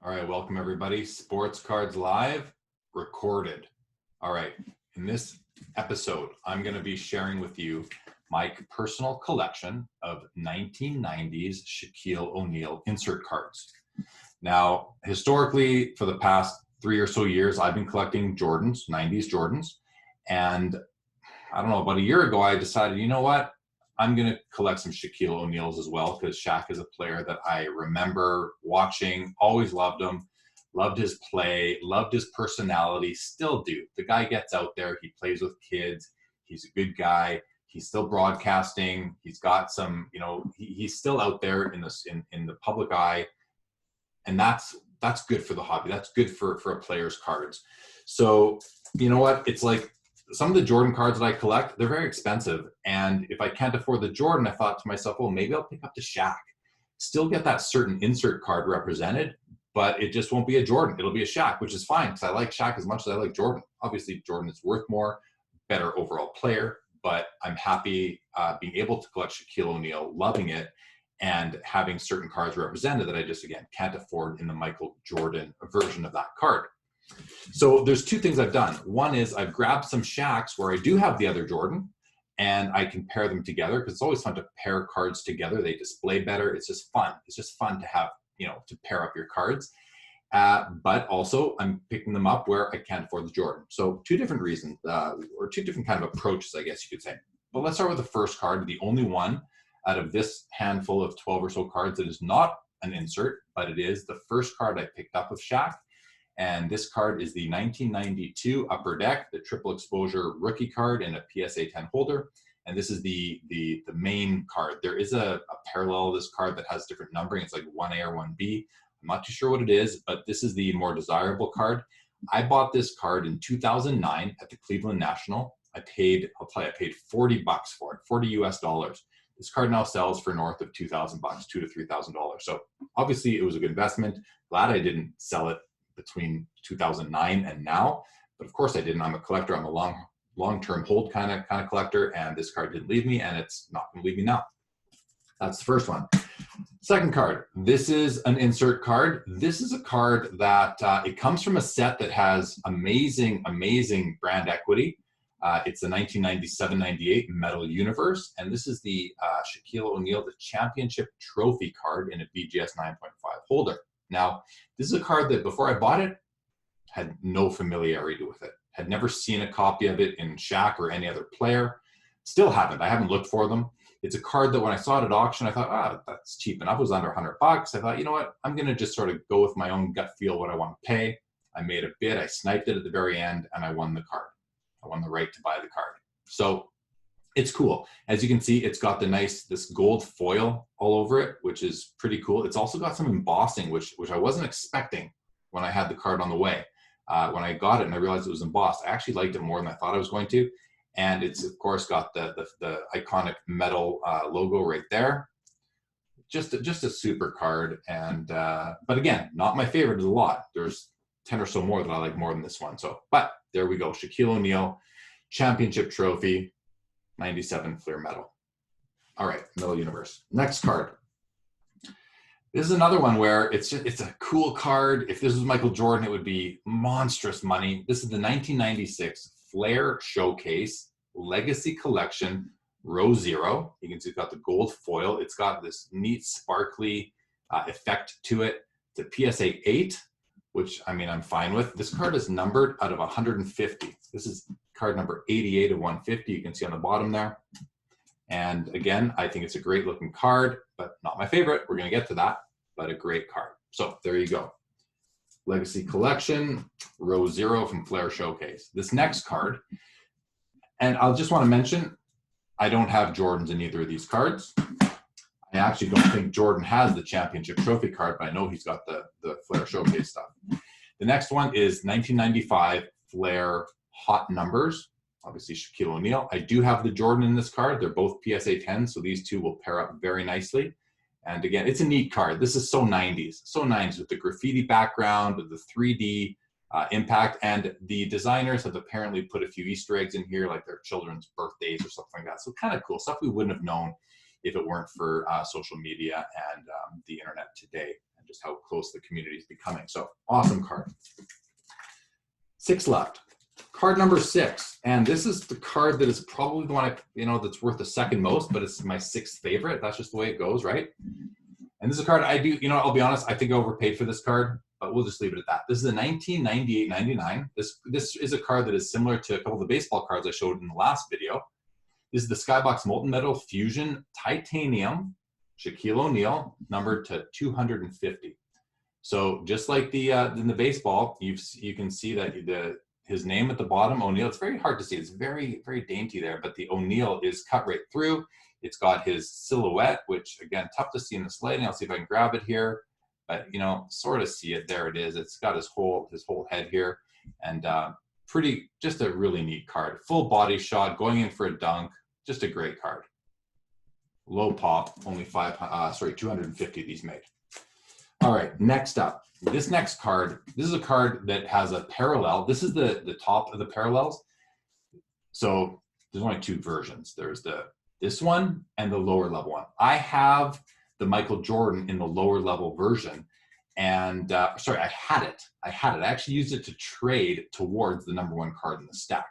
All right, welcome everybody. Sports Cards Live, recorded. All right, in this episode, I'm going to be sharing with you my personal collection of 1990s Shaquille O'Neal insert cards. Now, historically, for the past 3 or so years, I've been collecting Jordans, 90s Jordans. And I don't know, about a year ago, I decided, you know what? I'm going to collect some Shaquille O'Neals as well, because Shaq is a player that I remember watching, always loved him, loved his play, loved his personality, still do. The guy gets out there, he plays with kids, he's a good guy, he's still broadcasting, he's got some, he's still out there in the public eye, and that's good for the hobby. That's good for a player's cards. So, you know what? It's like, some of the Jordan cards that I collect, they're very expensive. And if I can't afford the Jordan, I thought to myself, well, maybe I'll pick up the Shaq. Still get that certain insert card represented, but it just won't be a Jordan. It'll be a Shaq, which is fine because I like Shaq as much as I like Jordan. Obviously, Jordan is worth more, better overall player, but I'm happy being able to collect Shaquille O'Neal, loving it, and having certain cards represented that I just, again, can't afford in the Michael Jordan version of that card. So there's two things I've done. One is I've grabbed some Shaqs where I do have the other Jordan, and I can pair them together because it's always fun to pair cards together. They display better. It's just fun. It's just fun to have, to pair up your cards. But also I'm picking them up where I can't afford the Jordan. So two different reasons, or two different kind of approaches, I guess you could say. But let's start with the first card, the only one out of this handful of 12 or so cards that is not an insert, but it is the first card I picked up of Shaq. And this card is the 1992 Upper Deck, the triple exposure rookie card in a PSA 10 holder. And this is the main card. There is a parallel of this card that has different numbering. It's like 1A or 1B. I'm not too sure what it is, but this is the more desirable card. I bought this card in 2009 at the Cleveland National. I paid $40 for it, $40 US. This card now sells for north of $2,000, $2,000 to $3,000. So obviously it was a good investment. Glad I didn't sell it between 2009 and now, but of course I didn't. I'm a collector. I'm a long-term hold kind of collector, and this card didn't leave me, and it's not going to leave me now. That's the first one. Second card. This is an insert card. This is a card that it comes from a set that has amazing brand equity. It's the 1997-98 Metal Universe, and this is the Shaquille O'Neal, the championship trophy card in a BGS 9.5 holder. Now, this is a card that before I bought it, had no familiarity with it. Had never seen a copy of it in Shaq or any other player. Still haven't. I haven't looked for them. It's a card that when I saw it at auction, I thought, that's cheap enough. It was under $100. I thought, you know what? I'm going to just sort of go with my own gut feel what I want to pay. I made a bid. I sniped it at the very end, and I won the card. I won the right to buy the card. So it's cool. As you can see, it's got this gold foil all over it, which is pretty cool. It's also got some embossing, which I wasn't expecting when I had the card on the way. When I got it and I realized it was embossed, I actually liked it more than I thought I was going to. And it's, of course, got the iconic metal logo right there. Just a super card. And but again, not my favorite. There's a lot. There's 10 or so more that I like more than this one. So, but there we go. Shaquille O'Neal, championship trophy, 97 Fleer Metal. All right, Metal Universe. Next card. This is another one where it's a cool card. If this was Michael Jordan, it would be monstrous money. This is the 1996 Flair Showcase Legacy Collection Row Zero. You can see it's got the gold foil. It's got this neat sparkly effect to it. It's a PSA 8, which I'm fine with. This card is numbered out of 150. This is card number 88 of 150. You can see on the bottom there. And again, I think it's a great looking card, but not my favorite. We're going to get to that, but a great card. So there you go. Legacy Collection, Row Zero from Flair Showcase. This next card, and I'll just want to mention, I don't have Jordans in either of these cards. I actually don't think Jordan has the championship trophy card, but I know he's got the Flair Showcase stuff. The next one is 1995 Flair Hot Numbers. Obviously, Shaquille O'Neal. I do have the Jordan in this card. They're both PSA 10, so these two will pair up very nicely. And again, it's a neat card. This is so 90s. So 90s with the graffiti background, with the 3D impact. And the designers have apparently put a few Easter eggs in here, like their children's birthdays or something like that. So kind of cool. Stuff we wouldn't have known if it weren't for social media and the internet today. And just how close the community is becoming. So awesome card. 6 left. Card number 6, and this is the card that is probably the one that's worth the second most, but it's my 6th favorite. That's just the way it goes, right? And this is a card I do, I'll be honest, I think I overpaid for this card, but we'll just leave it at that. This is a 1998-99. This is a card that is similar to a couple of the baseball cards I showed in the last video. This is the Skybox Molten Metal Fusion Titanium Shaquille O'Neal, numbered to 250. So just like in the baseball, you can see that his name at the bottom, O'Neal. It's very hard to see. It's very, very dainty there, but the O'Neal is cut right through. It's got his silhouette, which again, tough to see in the lighting. I'll see if I can grab it here, but sort of see it. There it is. It's got his whole head here, and just a really neat card. Full body shot, going in for a dunk. Just a great card. Low pop, only 250 of these made. All right, next up. This next card, this is a card that has a parallel. This is the top of the parallels. So there's only 2 versions. There's this one and the lower level one. I have the Michael Jordan in the lower level version. And sorry, I had it. I actually used it to trade towards the #1 card in the stack.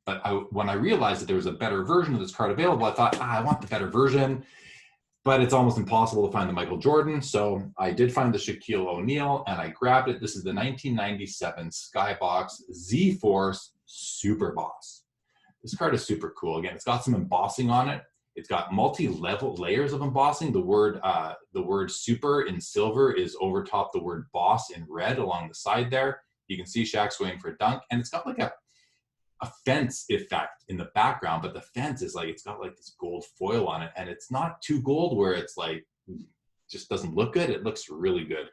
But when I realized that there was a better version of this card available, I thought, I want the better version. But it's almost impossible to find the Michael Jordan. So I did find the Shaquille O'Neal, and I grabbed it. This is the 1997 Skybox Z-Force Super Boss. This card is super cool. Again, it's got some embossing on it. It's got multi-level layers of embossing. The word super in silver is over top the word boss in red along the side there. You can see Shaq's going for a dunk, and it's got like a fence effect in the background, but the fence is it's got like this gold foil on it, and it's not too gold where it's just doesn't look good. It looks really good.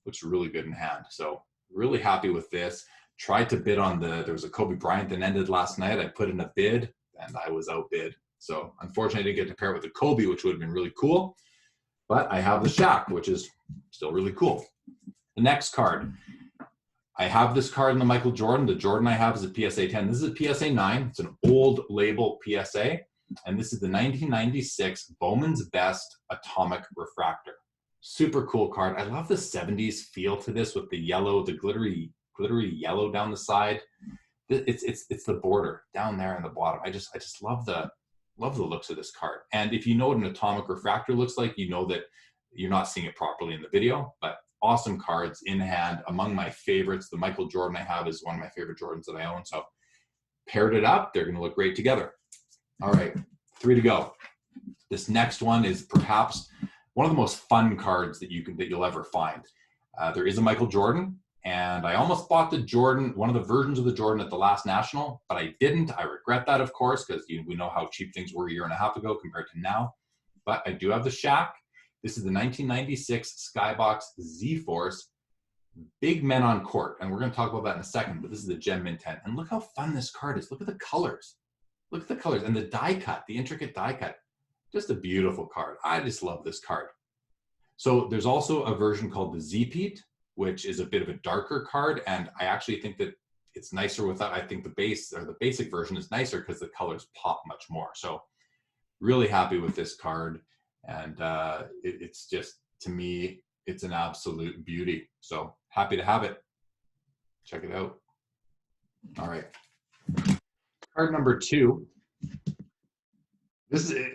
Looks really good in hand. So really happy with this. Tried to bid on there was a Kobe Bryant that ended last night. I put in a bid and I was outbid. So unfortunately I didn't get to pair it with the Kobe, which would have been really cool, but I have the Shaq, which is still really cool. The next card. I have this card in the Michael Jordan. The Jordan I have is a PSA 10. This is a PSA 9. It's an old label PSA. And this is the 1996 Bowman's Best Atomic Refractor. Super cool card. I love the 70s feel to this with the yellow, the glittery yellow down the side. It's the border down there on the bottom. I just love the looks of this card. And if you know what an atomic refractor looks like, you know that you're not seeing it properly in the video, but awesome cards in hand. Among my favorites, the Michael Jordan I have is one of my favorite Jordans that I own. So paired it up, they're going to look great together. All right, 3 to go. This next one is perhaps one of the most fun cards that you'll ever find. There is a Michael Jordan, and I almost bought the Jordan, one of the versions of the Jordan at the last National, but I didn't. I regret that, of course, because we know how cheap things were a year and a half ago compared to now. But I do have the Shaq. This is the 1996 Skybox Z-Force Big Men on Court. And we're going to talk about that in a second, but this is the Gem Mint 10. And look how fun this card is. Look at the colors. Look at the colors and the die cut, the intricate die cut. Just a beautiful card. I just love this card. So there's also a version called the Z-Pete, which is a bit of a darker card. And I actually think that it's nicer without, I think the basic version is nicer because the colors pop much more. So really happy with this card. And it's just, to me, it's an absolute beauty. So happy to have it. Check it out. All right. Card number 2. This is,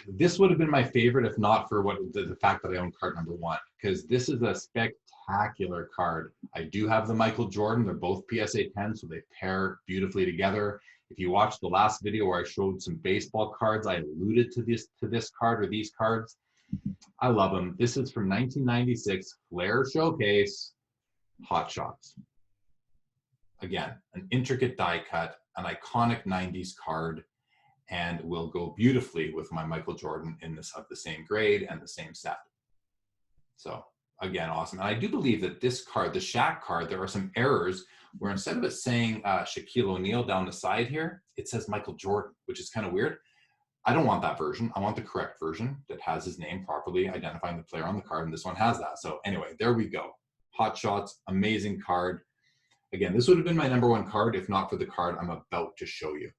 this would have been my favorite if not for the fact that I own card number 1, because this is a spectacular card. I do have the Michael Jordan. They're both PSA 10, so they pair beautifully together. If you watched the last video where I showed some baseball cards, I alluded to this card or these cards. I love them. This is from 1996 Flair Showcase Hot Shots. Again, an intricate die cut, an iconic 90s card, and will go beautifully with my Michael Jordan in this of the same grade and the same set. So again, awesome. And I do believe that this card, the Shaq card, there are some errors where instead of it saying Shaquille O'Neal down the side here, it says Michael Jordan, which is kind of weird. I don't want that version. I want the correct version that has his name properly identifying the player on the card, and this one has that. So anyway, there we go. Hot Shots, amazing card. Again, this would have been my number 1 card if not for the card I'm about to show you.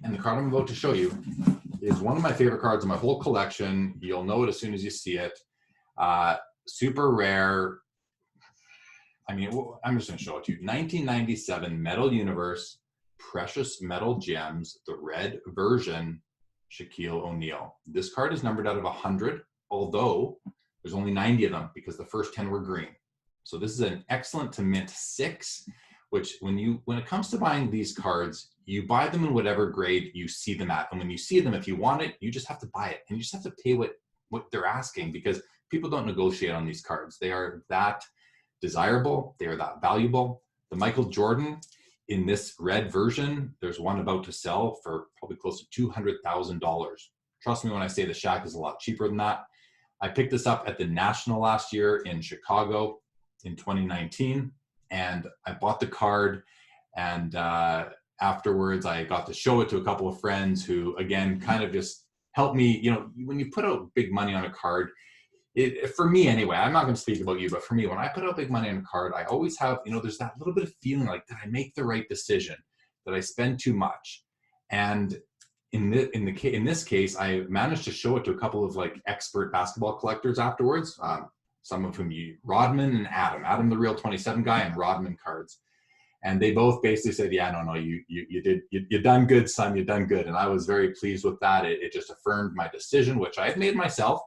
And the card I'm about to show you is one of my favorite cards in my whole collection. You'll know it as soon as you see it. Super rare. I mean, I'm just going to show it to you. 1997 Metal Universe, Precious Metal Gems, the red version, Shaquille O'Neal. This card is numbered out of 100, although there's only 90 of them because the first 10 were green. So this is an excellent to mint 6, which when it comes to buying these cards, you buy them in whatever grade you see them at. And when you see them, if you want it, you just have to buy it. And you just have to pay what they're asking, because people don't negotiate on these cards. They are that desirable. They are that valuable. The Michael Jordan in this red version, there's one about to sell for probably close to $200,000. Trust me when I say the Shaq is a lot cheaper than that. I picked this up at the National last year in Chicago in 2019, and I bought the card, and afterwards I got to show it to a couple of friends who, again, kind of just helped me. You know, when you put out big money on a card, for me anyway, I'm not going to speak about you, but for me, when I put out big money on a card, I always have, there's that little bit of feeling like, did I make the right decision? Did I spend too much? And in this case, I managed to show it to a couple of like expert basketball collectors afterwards. Some of whom Rodman and Adam the real 27 guy, and Rodman cards. And they both basically said, yeah, no, you done good, son, you done good. And I was very pleased with that. It just affirmed my decision, which I had made myself.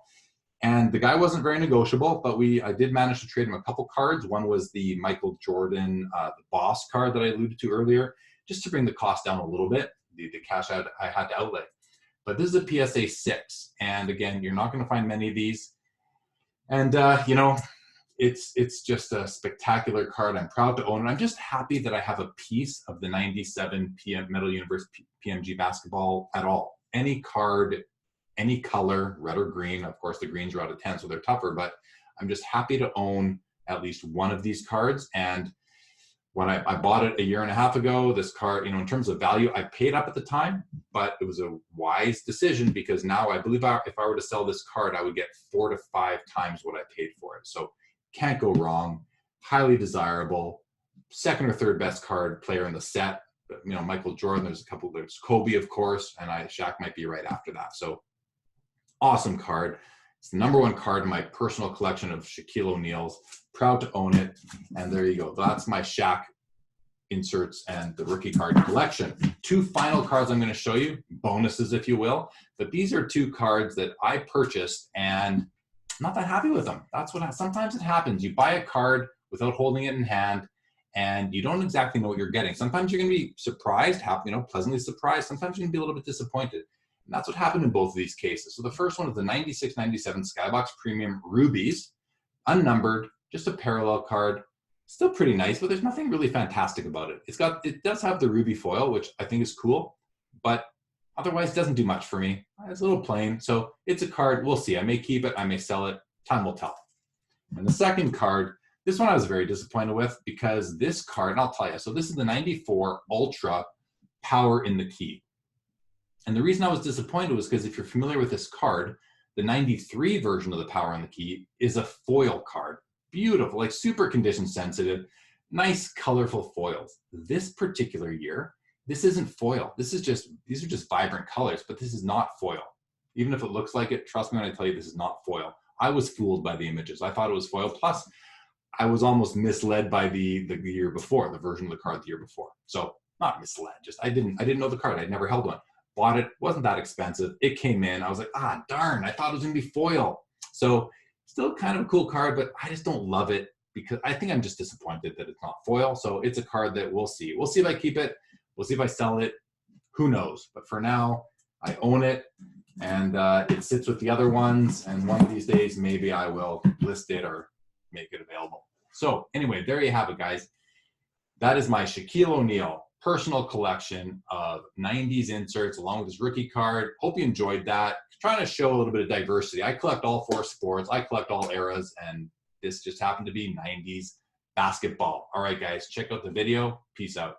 And the guy wasn't very negotiable, but I did manage to trade him a couple cards. One was the Michael Jordan, the Boss card that I alluded to earlier, just to bring the cost down a little bit, the cash I had to outlay. But this is a PSA 6. And again, you're not going to find many of these. And, it's just a spectacular card. I'm proud to own it. I'm just happy that I have a piece of the 97 Metal Universe PMG basketball at all. Any card, any color, red or green. Of course, the greens are out of 10, so they're tougher, but I'm just happy to own at least one of these cards. And when I bought it a year and a half ago, this card, in terms of value, I paid up at the time, but it was a wise decision, because now I believe if I were to sell this card, I would get 4 to 5 times what I paid for it. So can't go wrong. Highly desirable. Second or third best card player in the set. Michael Jordan, there's Kobe, of course, and Shaq might be right after that. So awesome card. It's the #1 card in my personal collection of Shaquille O'Neal's. Proud to own it. And there you go. That's my Shaq inserts and the rookie card collection. 2 final cards I'm going to show you, bonuses if you will. But these are 2 cards that I purchased and I'm not that happy with them. That's what sometimes it happens. You buy a card without holding it in hand, and you don't exactly know what you're getting. Sometimes you're going to be surprised, pleasantly surprised. Sometimes you're going to be a little bit disappointed. And that's what happened in both of these cases. So the first one is the 96-97 Skybox Premium Rubies, unnumbered, just a parallel card. Still pretty nice, but there's nothing really fantastic about it. It does have the ruby foil, which I think is cool, but otherwise doesn't do much for me. It's a little plain. So it's a card. We'll see. I may keep it. I may sell it. Time will tell. And the second card, this one I was very disappointed with, because this card, and I'll tell you, so this is the 94 Ultra Power in the Key. And the reason I was disappointed was because if you're familiar with this card, the 93 version of the Power in the Key is a foil card. Beautiful, like super condition sensitive, nice colorful foils. This particular year, this isn't foil. These are just vibrant colors, but this is not foil. Even if it looks like it, trust me when I tell you this is not foil. I was fooled by the images. I thought it was foil. Plus, I was almost misled by the year before, the version of the card the year before. So not misled, just I didn't know the card. I'd never held one. Bought it, wasn't that expensive. It came in, I was like, darn, I thought it was gonna be foil. So still kind of a cool card, but I just don't love it because I think I'm just disappointed that it's not foil. So it's a card that we'll see. We'll see if I keep it. We'll see if I sell it. Who knows? But for now, I own it, and it sits with the other ones. And one of these days, maybe I will list it or make it available. So anyway, there you have it, guys. That is my Shaquille O'Neal personal collection of 90s inserts along with his rookie card. Hope you enjoyed that. Trying to show a little bit of diversity. I collect all 4 sports. I collect all eras, and this just happened to be 90s basketball. All right, guys, check out the video. Peace out.